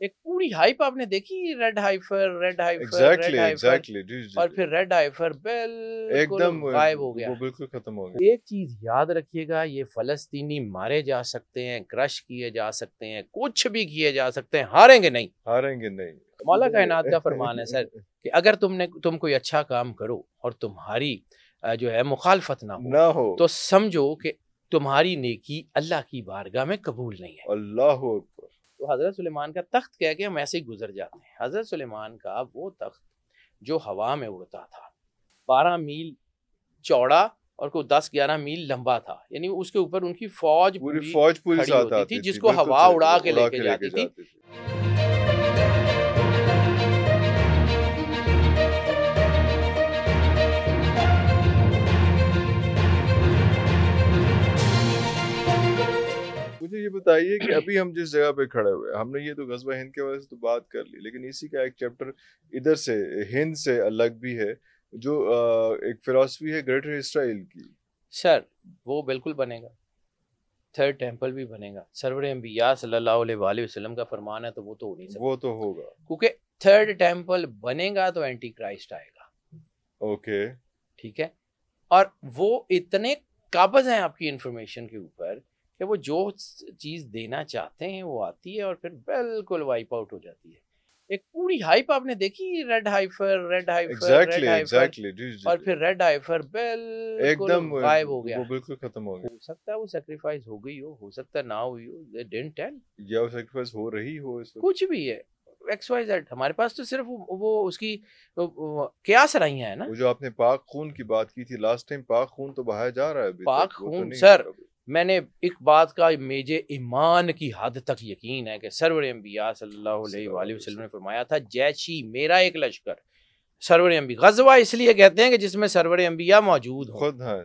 ایک پوری ہائپ آپ نے دیکھی، red heifer red heifer red exactly heifer, exactly جی جی اور جی پھر ریڈ ہائفر بالکل ایک دم غائب ہو گیا وہ ہے۔ بالکل ختم ہو گیا۔ ایک چیز یاد رکھیے گا، یہ فلسطینی مارے جا سکتے ہیں، کرش کیے جا سکتے ہیں، کچھ بھی کیے جا سکتے ہیں، ہاریں گے نہیں۔ ہاریں گے نہیں۔ مولا کائنات کا فرمان ہے سر کہ اگر تم کوئی اچھا کام کرو اور تمہاری جو ہے مخالفت نہ نہ ہو تو سمجھو کہ تمہاری نیکی اللہ کی بارگاہ میں قبول نہیں ہے۔ اللہ اکبر۔ تو حضرت سلیمان کا تخت کہہ کے ہم ایسے ہی گزر جاتے ہیں۔ حضرت سلیمان کا وہ تخت جو ہوا میں اڑتا تھا، 12 میل چوڑا اور کوئی 10-11 میل لمبا تھا، یعنی اس کے اوپر ان کی فوج پوری فوج پوری کھڑی ساتھ ہوتی آتی تھی، جس تھی، کو بالکل ہوا صحیح، اڑا کے لے اڑا کے جاتی تھی۔ مجھے یہ بتائیے کہ ابھی ہم جس جگہ پہ کھڑے ہوئے، ہم نے یہ تو غزوہ ہند کے وجہ سے تو بات کر لی، لیکن اسی کا ایک چیپٹر ادھر سے ہند سے الگ بھی ہے، جو ایک فلسفی ہے گریٹر اسرائیل کی۔ سر وہ بالکل بنے گا، تھرڈ ٹیمپل بھی بنے گا۔ سرور انبیاء صلی اللہ علیہ وآلہ وسلم کا فرمان ہے تو وہ تو ہو نہیں سکتا، وہ تو ہوگا، کیونکہ تھرڈ ٹیمپل بنے گا تو اینٹی کرائسٹ آئے گا۔ اوکے، ٹھیک ہے، اور وہ اتنے قابض ہیں آپ کی انفارمیشن کے اوپر کہ وہ جو چیز دینا چاہتے ہیں وہ آتی ہے اور پھر بالکل وائپ آؤٹ ہو جاتی ہے۔ ایک پوری ہائپ آپ نے دیکھی، red heifer red heifer exactly red heifer, exactly جی جی اور جی پھر ریڈ ہائفر ایک بالکل دم غائب ہو گیا وہ ہے۔ بالکل ختم ہو گیا، ہو سکتا ہے وہ سیکریفائز ہو گئی ہو سکتا ہے نہ ہوئی ہو، they didn't tell، یا وہ سیکریفائس ہو رہی ہو اس وقت۔ کچھ بھی ہے ایکس وائی زیڈ، ہمارے پاس تو صرف وہ اس کی قیاس رائیاں ہیں نا۔ وہ جو آپ نے پاک خون کی بات کی تھی لاسٹ ٹائم، پاک خون تو بہایا جا رہا ہے ابھی پاک تک، وہ تو خون نہیں سر، ہوا ابھی۔ میں نے ایک بات کا مجھے ایمان کی حد تک یقین ہے کہ سرور انبیاء صلی اللہ علیہ وآلہ وسلم نے فرمایا تھا جیشی میرا ایک لشکر، سرور انبیاء، غزوہ اس لیے کہتے ہیں کہ جس میں سرور انبیاء موجود ہوں، خود ہاں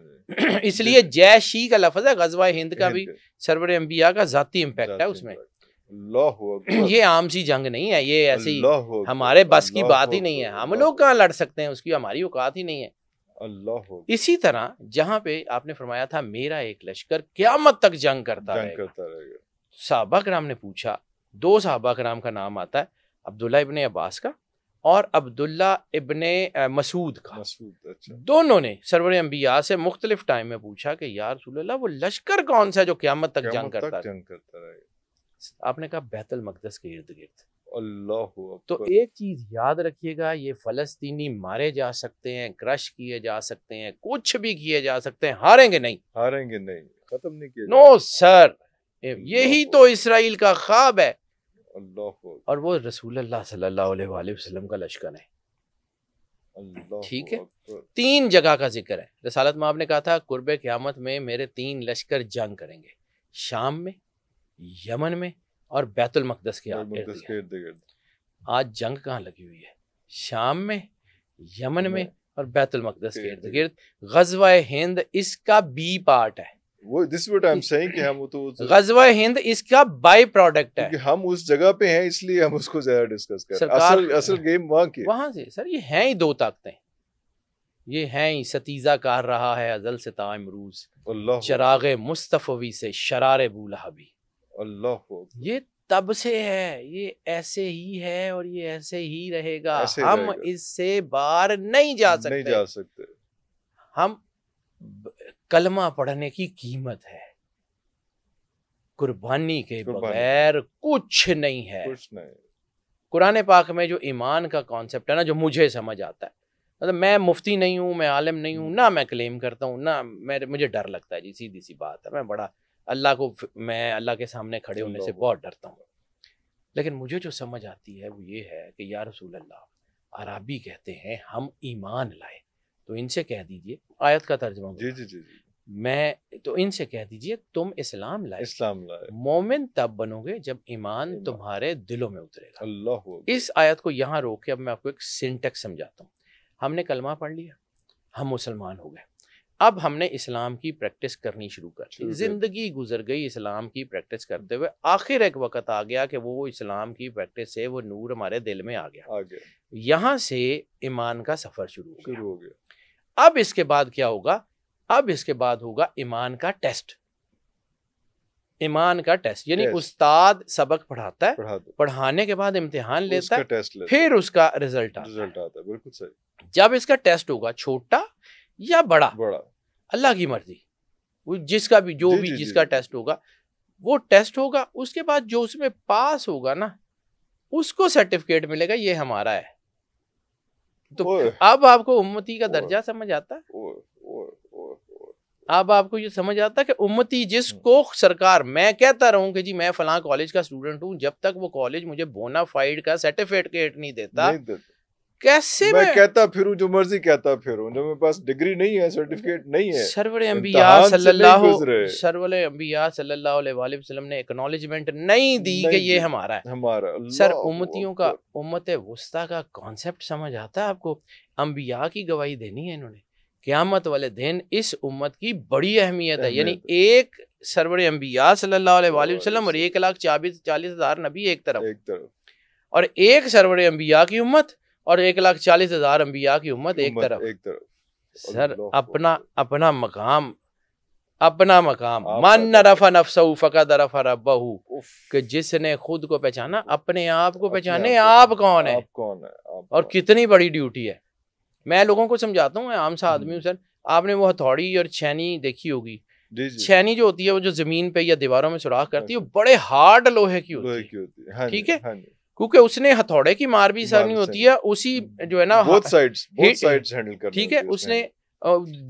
اس لیے جیشی کا لفظ ہے۔ غزوہ ہند کا بھی ہند سرور انبیاء کا ذاتی امپیکٹ ہے اس میں، اللہ اکبر، یہ عام سی جنگ نہیں ہے، یہ ایسی اللہ اکبر، ہمارے بس کی اللہ بات ہی نہیں ہے، اکبر، ہم اللہ لوگ کہاں لڑ سکتے ہیں، اس کی ہماری اوقات ہی نہیں ہے۔ اللہ اکبر، اسی طرح جہاں پہ آپ نے فرمایا تھا میرا ایک لشکر قیامت تک جنگ کرتا جنگ رہے گا، کرتا رہے گا۔ صحابہ کرام نے پوچھا، 2 صحابہ کرام کا نام آتا ہے، عبداللہ ابن عباس کا اور عبداللہ ابن مسعود کا، مسعود، اچھا، دونوں نے سرور انبیاء سے مختلف ٹائم میں پوچھا کہ یا رسول اللہ وہ لشکر کون سا ہے جو قیامت تک جنگ قیامت کرتا تک ہے؟ جنگ کرتا رہے گا۔ آپ نے کہا بیت المقدس کے ارد گرد۔ اللہ تو اکبر، ایک چیز یاد رکھیے گا، یہ فلسطینی مارے جا سکتے ہیں، کرش کیے جا سکتے ہیں، کچھ بھی کیے جا سکتے ہیں، ہاریں گے نہیں۔ ہاریں گے نہیں، ختم نہیں کیا نو سر، یہی تو اسرائیل کا خواب ہے، اللہ اکبر، اور وہ رسول اللہ صلی اللہ علیہ وآلہ وسلم کا لشکر ہے۔ اللہ ٹھیک ہے، اکبر، 3 جگہ کا ذکر ہے رسالت میں، آپ نے کہا تھا قرب قیامت میں میرے 3 لشکر جنگ کریں گے، شام میں، یمن میں اور بیت المقدس کے ارد مقدس کے گرد۔ ارد گرد۔ آج جنگ کہاں لگی ہوئی ہے؟ شام میں، یمن میں اور بیت المقدس کے ارد گرد۔ غزوہ ہند اس کا بی پارٹ ہے، وہ this what I am seeing کہ ہم تو غزوہ ہند اس کا بائی پروڈکٹ ہے۔ کیونکہ ہم اس جگہ پہ ہیں اس لیے ہم اس کو زیادہ ڈسکس کر رہے ہیں، اصل گیم وہاں کی ہے۔ وہاں سے سر یہ ہیں ہی 2 طاقتیں، یہ ہیں ہی ستیزہ کار رہا ہے ازل سے تا امروز، اللہ چراغ مصطفی سے شرار بولہبی، اللہ اکبر، یہ تب سے ہے، یہ ایسے ہی ہے اور یہ ایسے ہی رہے گا، ایسے ہم رہے گا، اس سے باہر نہیں جا نہیں سکتے۔ جا سکتے۔ ہم کلمہ پڑھنے کی قیمت ہے، قربانی کے بغیر کچھ نہیں ہے۔ کچھ نہیں۔ قرآن پاک میں جو ایمان کا کانسیپٹ ہے نا، جو مجھے سمجھ آتا ہے، مطلب میں مفتی نہیں ہوں، میں عالم نہیں ہوں، نہ میں کلیم کرتا ہوں، نہ مجھے ڈر لگتا ہے، جی سیدھی سی بات ہے، میں بڑا میں اللہ کے سامنے کھڑے ہونے سے بہت ڈرتا ہوں، لیکن مجھے جو سمجھ آتی ہے وہ یہ ہے کہ یا رسول اللہ، عربی کہتے ہیں ہم ایمان لائے، تو ان سے کہہ دیجئے، آیت کا ترجمہ جی جی جی، میں تو ان سے کہہ دیجئے تم اسلام لائے، اسلام لائے، مومن تب بنو گے جب ایمان تمہارے دلوں میں اترے گا۔ اللہ اکبر، اس آیت کو یہاں روک کے اب میں آپ کو ایک سینٹیکس سمجھاتا ہوں۔ ہم نے کلمہ پڑھ لیا، ہم مسلمان ہو گئے، اب ہم نے اسلام کی پریکٹس کرنی شروع کر دی، زندگی گزر گئی اسلام کی پریکٹس کرتے ہوئے، آخر ایک وقت آ گیا کہ وہ اسلام کی پریکٹس سے وہ نور ہمارے دل میں آ گیا، یہاں سے ایمان کا سفر شروع ہو گیا۔ اب اس کے بعد کیا ہوگا؟ اب اس کے بعد ہوگا ایمان کا ٹیسٹ۔ ایمان کا ٹیسٹ، یعنی ٹیسٹ استاد سبق پڑھاتا ہے، پڑھا دو، پڑھانے کے بعد امتحان اس لیتا کا ہے، ٹیسٹ لیتے پھر اس کا رزلٹ آتا رزلٹ آتا ہے، بالکل صحیح، ہے۔ جب اس کا ٹیسٹ ہوگا چھوٹا یا بڑا، بڑا، اللہ کی مرضی، وہ جس کا بھی جو جی بھی جی جس جی کا جی ٹیسٹ ہوگا وہ ٹیسٹ ہوگا، اس کے بعد جو اس میں پاس ہوگا نا اس کو سرٹیفکیٹ ملے گا یہ ہمارا ہے۔ تو اوئے اب آپ کو امتی کا اوئے درجہ سمجھ آتا ہے، اوئے اوئے اوئے اوئے، اب آپ کو یہ سمجھ آتا ہے کہ امتی جس کو سرکار، میں کہتا رہوں کہ جی میں فلاں کالج کا اسٹوڈنٹ ہوں، جب تک وہ کالج مجھے بونا فائیڈ کا سرٹیفکیٹ نہیں دیتا، نہیں دیتے، کیسے میں کہتا پھروں جو مرضی کہتا پھروں، جب میرے پاس ڈگری نہیں ہے، سرٹیفکیٹ نہیں ہے، سرور انبیاء امتحان صلی سے نہیں اللہ گزرے، سرور انبیاء صلی اللہ علیہ وآلہ وسلم نے اکنالجمنٹ نہیں دی کہ نہیں یہ دی ہمارا ہے۔ ہمارا، سر اللہ امتیوں کا، اکبر، امت وسطیٰ کا کانسیپٹ سمجھ آتا ہے آپ کو؟ انبیاء کی گواہی دینی ہے انہوں نے، قیامت والے دن اس امت کی بڑی اہمیت ہے، یعنی ایک سرور انبیاء صلی اللہ علیہ وآلہ وسلم اور 1,40,000 نبی ایک طرف، ایک طرف، اور ایک سرور انبیاء کی امت اور 1,40,000 انبیاء کی امت ایک امت طرف۔ ایک طرف، سر اللہ اپنا اکبر، اپنا مقام، اپنا مقام، آپ من کا عرف نفسہ فقد عرف ربہ، اف، کہ جس نے خود کو پہچانا اپنے آپ کو اپنے پہچانے آپ آپ کون ہے، آپ کون ہے، آپ اور کون کتنی بڑی ڈیوٹی ہے۔ میں لوگوں کو سمجھاتا ہوں، میں عام سا آدمی ہوں سر، آپ نے وہ ہتھوڑی اور چھینی دیکھی ہوگی، جی جی، چھینی جو ہوتی ہے وہ جو زمین پہ یا دیواروں میں سوراخ کرتی ہے وہ بڑے ہارڈ لوہے کی ہوتی لوہے ہے، کی ہوتی ہے، ہاں جی، ٹھیک ہے، ہاں جی، کیونکہ اس نے ہتھوڑے کی مار بھی سرنی ہوتی ہے، اسی جو ہے نا بوتھ سائڈز ہینڈل کرنے ٹھیک ہے، ہوتے اس نے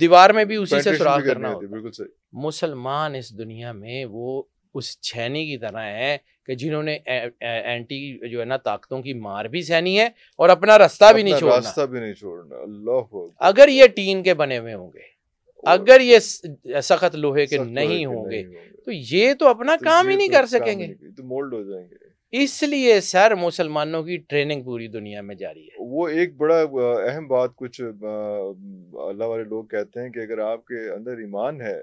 دیوار میں بھی اسی سے سوراخ کرنا ہوتی ہے، ہوتا ہے۔ بالکل صحیح، مسلمان اس دنیا میں وہ اس چھینی کی طرح ہے کہ جنہوں نے اینٹی جو ہے نا طاقتوں کی مار بھی سہنی ہے اور اپنا راستہ بھی نہیں اپنا چھوڑنا۔ راستہ بھی نہیں چھوڑنا، اللہ اکبر، اگر یہ ٹین کے بنے ہوئے ہوں گے، اگر یہ سخت لوہے کے سخت لوہے نہیں کے ہوں گے، گے، تو یہ تو اپنا تو کام ہی یہ نہیں تو کر کام سکیں ہی گے۔ نہیں، تو مولڈ ہو جائیں گے۔ اس لیے سر مسلمانوں کی ٹریننگ پوری دنیا میں جاری ہے۔ وہ ایک بڑا اہم بات کچھ اللہ والے لوگ کہتے ہیں کہ اگر آپ کے اندر ایمان ہے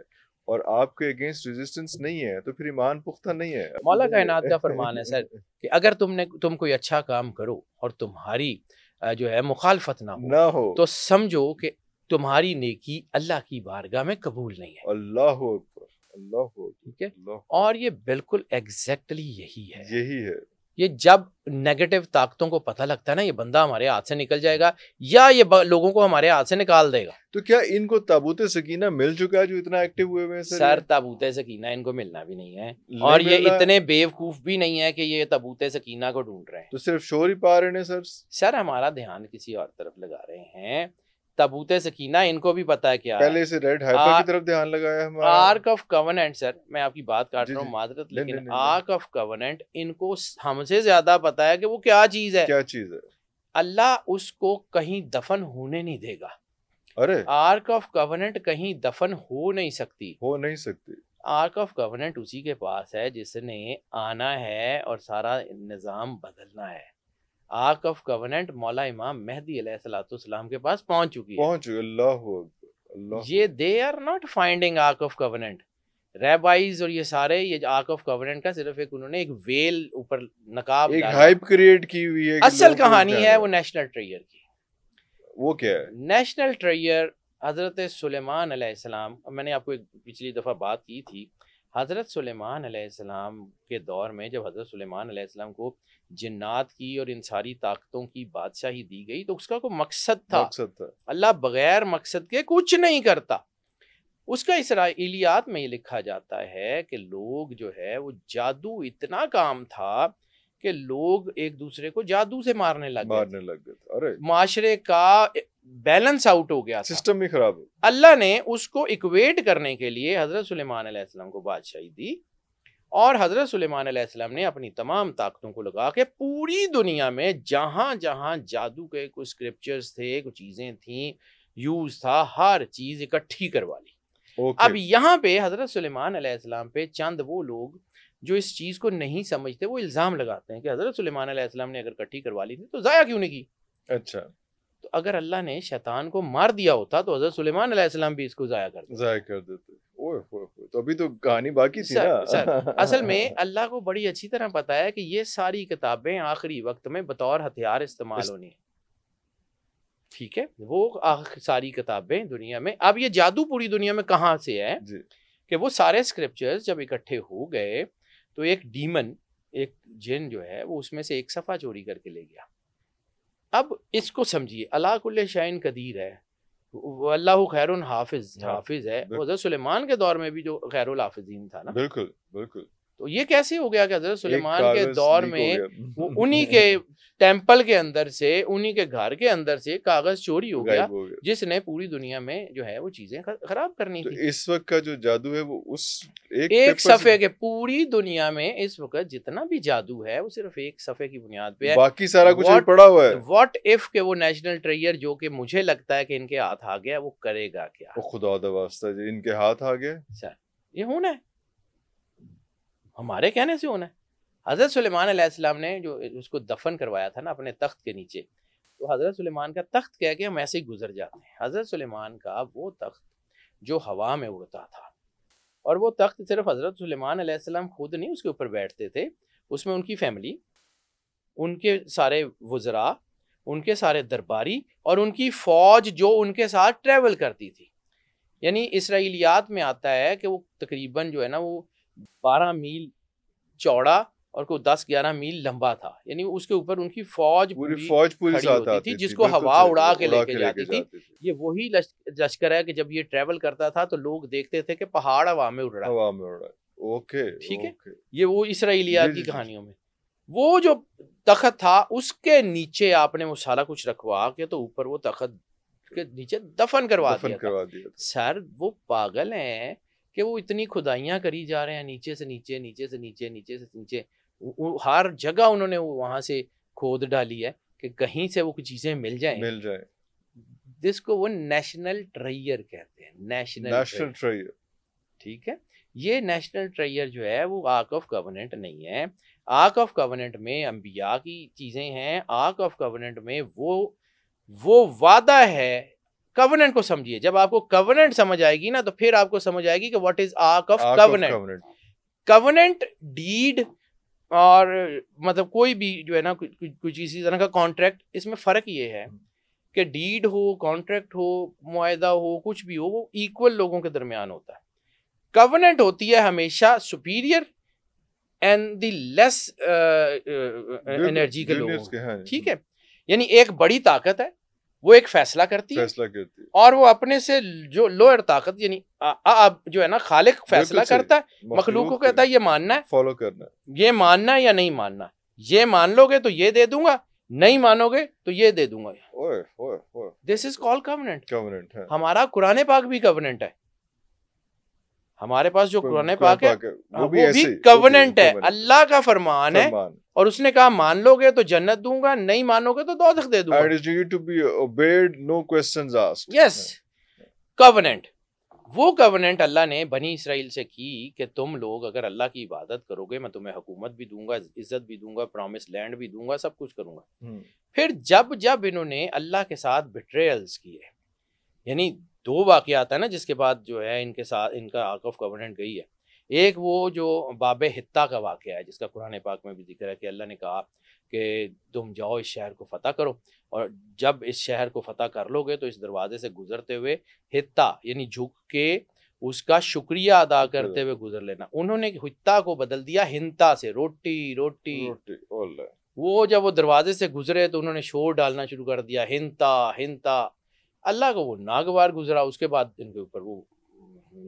اور آپ کے اگینسٹ ریزسٹنس نہیں ہے تو پھر ایمان پختہ نہیں ہے۔ مولا کائنات کا فرمان ہے سر کہ اگر تم کوئی اچھا کام کرو اور تمہاری جو ہے مخالفت نہ ہو تو سمجھو کہ تمہاری نیکی اللہ کی بارگاہ میں قبول نہیں ہے۔ اللہ اکبر، اللہ اکبر، ٹھیک ہے، اللہ، اور یہ بالکل ایگزیکٹلی یہی ہے۔ یہی ہے۔ یہ جب نیگیٹو طاقتوں کو پتہ لگتا ہے نا یہ بندہ ہمارے ہاتھ سے نکل جائے گا یا یہ لوگوں کو ہمارے ہاتھ سے نکال دے گا۔ تو کیا ان کو تابوت سکینہ مل چکا ہے جو اتنا ایکٹیو ہوئے ہوئے ہیں سر تابوت سکینہ ان کو ملنا بھی نہیں ہے، اور یہ اتنے بیوقوف بھی نہیں ہے کہ یہ تابوت سکینہ کو ڈھونڈ رہے ہیں، تو صرف شور ہی پا رہے ہیں سر۔ سر ہمارا دھیان کسی اور طرف لگا رہے ہیں۔ تابوت سکینہ ان کو بھی پتا ہے کیا پہلے سے ریڈ ہائفا کی طرف دھیان لگایا ہمارا۔ آرک آف کوننٹ، سر میں آپ کی بات کاٹ رہا ہوں معذرت، لیکن آرک آف کوننٹ ان کو ہم سے زیادہ پتا ہے کہ وہ کیا چیز ہے۔ کیا چیز ہے؟ اللہ اس کو کہیں دفن ہونے نہیں دے گا۔ ارے آرک آف کوننٹ کہیں دفن ہو نہیں سکتی، ہو نہیں سکتی۔ آرک آف کوننٹ اسی کے پاس ہے جس نے آنا ہے اور سارا نظام بدلنا ہے۔ آرک آف کوننٹ مولا امام مہدی علیہ الصلوۃ والسلام کے پاس پہنچ چکی ہے۔ اللہ اکبر، اللہ، یہ they are not finding ark of covenant, rabbis اور یہ سارے یہ آرک آف کوننٹ کا صرف ایک انہوں نے ایک ویل اوپر نقاب ایک ڈالا، ہائپ کریٹ کی ہوئی ہے۔ اصل کہانی ہے وہ نیشنل ٹریئر کی۔ وہ کیا ہے؟ نیشنل ٹریئر حضرت سلیمان علیہ السلام، میں نے آپ کو پچھلی دفعہ بات کی تھی، حضرت سلیمان علیہ السلام کے دور میں جب حضرت سلیمان علیہ السلام کو جنات کی اور ان ساری طاقتوں کی بادشاہی دی گئی تو اس کا کوئی مقصد تھا۔ اللہ بغیر مقصد کے کچھ نہیں کرتا۔ اس کا اسرائیلیات میں یہ لکھا جاتا ہے کہ لوگ جو ہے وہ جادو اتنا کام تھا کہ لوگ ایک دوسرے کو جادو سے مارنے لگ گئے، ارے معاشرے کا بیلنس آؤٹ ہو گیا، سسٹم ہی خراب ہے۔ اللہ نے اس کو ایکویٹ کرنے کے لیے حضرت سلیمان علیہ السلام کو بادشاہی دی، اور حضرت سلیمان علیہ السلام نے اپنی تمام طاقتوں کو لگا کے پوری دنیا میں جہاں جہاں جادو کے کچھ اسکرپچرز تھے، کچھ چیزیں تھیں، یوز تھا، ہر چیز اکٹھی کروا لی۔ اب یہاں پہ حضرت سلیمان علیہ السلام پہ چند وہ لوگ جو اس چیز کو نہیں سمجھتے وہ الزام لگاتے ہیں کہ حضرت سلیمان علیہ السلام نے اگر اکٹھی کروا لی تھی تو ضائع کیوں نہیں کی؟ اچھا، تو اگر اللہ نے شیطان کو مار دیا ہوتا تو حضرت سلیمان علیہ السلام بھی اس کو ضائع کر دیتے۔ تو ابھی تو کہانی باقی تھی نا۔ سر اصل میں اللہ کو بڑی اچھی طرح پتا ہے کہ یہ ساری کتابیں آخری وقت میں بطور ہتھیار استعمال ہونی ہیں، ٹھیک ہے، وہ ساری کتابیں دنیا میں۔ اب یہ جادو پوری دنیا میں کہاں سے ہے؟ کہ وہ سارے اسکرپچرز جب اکٹھے ہو گئے تو ایک ڈیمن، ایک جن جو ہے وہ اس میں سے ایک صفحہ چوری کر کے لے گیا. اب اس کو سمجھیے، اللہ کل شیء قدیر ہے، اللہ خیر حافظ ہے. حضرت سلیمان کے دور میں بھی جو خیر الحافظین تھا نا، بالکل بالکل. تو یہ کیسے ہو گیا کہ حضرت سلیمان کے دور میں وہ انہی کے ٹیمپل کے اندر سے، انہی کے گھر کے اندر سے کاغذ چوری ہو گیا جس نے پوری دنیا میں جو ہے وہ چیزیں خراب کرنی تھی. اس وقت کا جو جادو ہے وہ اس ایک صفحے کے، پوری دنیا میں اس وقت جتنا بھی جادو ہے وہ صرف ایک صفحے کی بنیاد پہ ہے. باقی سارا کچھ پڑا ہوا ہے. واٹ اف کہ وہ نیشنل ٹریئر جو کہ مجھے لگتا ہے کہ ان کے ہاتھ آ گیا، وہ کرے گا کیا؟ خدا دا واسطہ جی، ان کے ہاتھ آ گیا سر، یہ ہونا ہے، ہمارے کہنے سے ہونا ہے. حضرت سلیمان علیہ السلام نے جو اس کو دفن کروایا تھا نا اپنے تخت کے نیچے، تو حضرت سلیمان کا تخت کہہ کے ہم ایسے ہی گزر جاتے ہیں. حضرت سلیمان کا وہ تخت جو ہوا میں اڑتا تھا، اور وہ تخت صرف حضرت سلیمان علیہ السلام خود نہیں اس کے اوپر بیٹھتے تھے، اس میں ان کی فیملی، ان کے سارے وزراء، ان کے سارے درباری اور ان کی فوج جو ان کے ساتھ ٹریول کرتی تھی. یعنی اسرائیلیات میں آتا ہے کہ وہ تقریباً جو ہے نا وہ 12 میل چوڑا اور کوئی 10-11 میل لمبا تھا. یعنی اس کے اوپر ان کی فوج پوری ساتھ آتی تھی جس کو ہوا اڑا کے لے کے جاتی تھی. یہ وہی لشکر ہے کہ جب یہ ٹریول کرتا تھا تو لوگ دیکھتے تھے کہ پہاڑ ہوا میں اڑ رہا ہے. اوکے، ٹھیک ہے، یہ وہ اسرائیلیات کی کہانیوں میں وہ جو تخت تھا اس کے نیچے آپ نے وہ سارا کچھ رکھوا کے تو اوپر وہ تخت کے نیچے دفن کروا دیا. سر وہ پاگل ہیں کہ وہ اتنی کھدائیاں کری جا رہے ہیں، نیچے سے نیچے، نیچے سے نیچے، نیچے سے نیچے، ہر جگہ انہوں نے وہاں سے کھود ڈالی ہے کہ کہیں سے وہ کچھ چیزیں مل جائیں. جس کو وہ نیشنل ٹریئر کہتے ہیں، نیشنل ٹریئر. ٹھیک ہے، یہ نیشنل ٹریئر جو ہے وہ آرک آف کورننٹ نہیں ہے. آرک آف کورننٹ میں انبیاء کی چیزیں ہیں. آرک آف کورننٹ میں وہ وعدہ ہے. کورننٹ کو سمجھیے، جب آپ کو کورننٹ سمجھ آئے گی نا تو پھر آپ کو سمجھ آئے گی کہ what is ark of covenant. Covenant dead اور مطلب کوئی بھی جو ہے نا کچھ اسی طرح کا کانٹریکٹ، اس میں فرق یہ ہے کہ ڈیڈ ہو، کانٹریکٹ ہو، معاہدہ ہو، کچھ بھی ہو، وہ ایکول لوگوں کے درمیان ہوتا ہے. کورننٹ ہوتی ہے ہمیشہ superior and the less energy کے لوگوں. ٹھیک ہے، یعنی ایک بڑی طاقت ہے، وہ ایک فیصلہ کرتی ہے اور وہ اپنے سے جو لوئر طاقت یعنی جو ہے نا خالق فیصلہ کرتا ہے، مخلوق کو کہتا ہے یہ ماننا ہے، فالو کرنا ہے، یہ ماننا ہے یا نہیں ماننا. یہ مان لو گے تو یہ دے دوں گا، نہیں مانو گے تو یہ دے دوں گا. دس از کال کورننٹ. ہمارا قرآن پاک بھی کورننٹ ہے. ہمارے پاس جو قرآن پاک ہے وہ بھی کورننٹ ہے، اللہ کا فرمان ہے، اور اس نے کہا مان لو گے تو جنت دوں گا، نہیں مانو گے تو دوزخ دے دوں گا. یس، کورننٹ. وہ کورننٹ اللہ نے بنی اسرائیل سے کی کہ تم لوگ اگر اللہ کی عبادت کرو گے میں تمہیں حکومت بھی دوں گا، عزت بھی دوں گا، پرومس لینڈ بھی دوں گا، سب کچھ کروں گا. پھر جب انہوں نے اللہ کے ساتھ بیٹریلز کیے، یعنی 2 واقعات ہیں نا جس کے بعد جو ہے ان کے ساتھ ان کا آرک آف کورننٹ گئی ہے. ایک وہ جو باب حطہ کا واقعہ ہے جس کا قرآن پاک میں بھی ذکر ہے کہ اللہ نے کہا کہ تم جاؤ اس شہر کو فتح کرو، اور جب اس شہر کو فتح کر لو گے تو اس دروازے سے گزرتے ہوئے حطہ یعنی جھک کے اس کا شکریہ ادا کرتے ہوئے گزر لینا. انہوں نے حطہ کو بدل دیا ہنتا سے، روٹی روٹی. وہ جب وہ دروازے سے گزرے تو انہوں نے شور ڈالنا شروع کر دیا، ہنتا ہنتا. اللہ کو وہ ناگوار گزرا. اس کے بعد ان کے اوپر وہ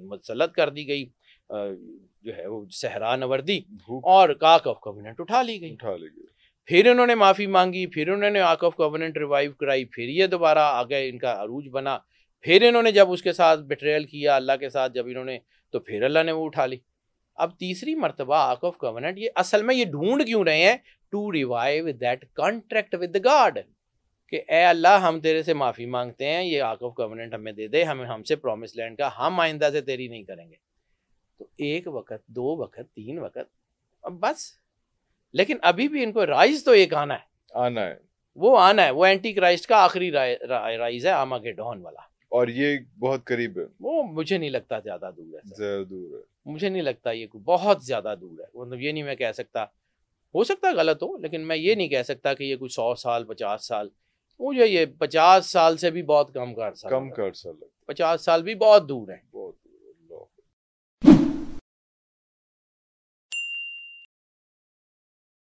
مسلط کر دی گئی جو ہے وہ صحرا نوردی، اور آرک آف کورننٹ اٹھا لی گئی. پھر انہوں نے معافی مانگی، پھر انہوں نے آرک آف کورننٹ ریوائیو کرائی، پھر یہ دوبارہ آگے ان کا عروج بنا. پھر انہوں نے جب اس کے ساتھ بیٹریل کیا اللہ کے ساتھ، جب انہوں نے تو پھر اللہ نے وہ اٹھا لی. اب تیسری مرتبہ آرک آف کورننٹ یہ اصل میں یہ ڈھونڈ کیوں رہے ہیں؟ To revive that contract with God, کہ اے اللہ ہم تیرے سے معافی مانگتے ہیں، یہ آرک آف کورننٹ ہمیں دے دے، ہم سے پرومس لینڈ کا، ہم آئندہ سے تیری نہیں کریں گے. تو 1 وقت 2 وقت 3 وقت اب بس. لیکن ابھی بھی ان کو رائز تو ایک آنا ہے، وہ آنا ہے، وہ اینٹی کرائسٹ کا آخری رائز ہے، آرماگیڈون والا، اور یہ بہت قریب ہے. وہ مجھے نہیں لگتا زیادہ دور ہے، مجھے نہیں لگتا یہ بہت زیادہ دور ہے. مطلب یہ نہیں میں کہہ سکتا، ہو سکتا غلط ہو، لیکن میں یہ نہیں کہہ سکتا کہ یہ کوئی 100 سال 50 سال. مجھے یہ 50 سال سے بھی بہت کم کا عرصہ، 50 سال بھی بہت دور ہے.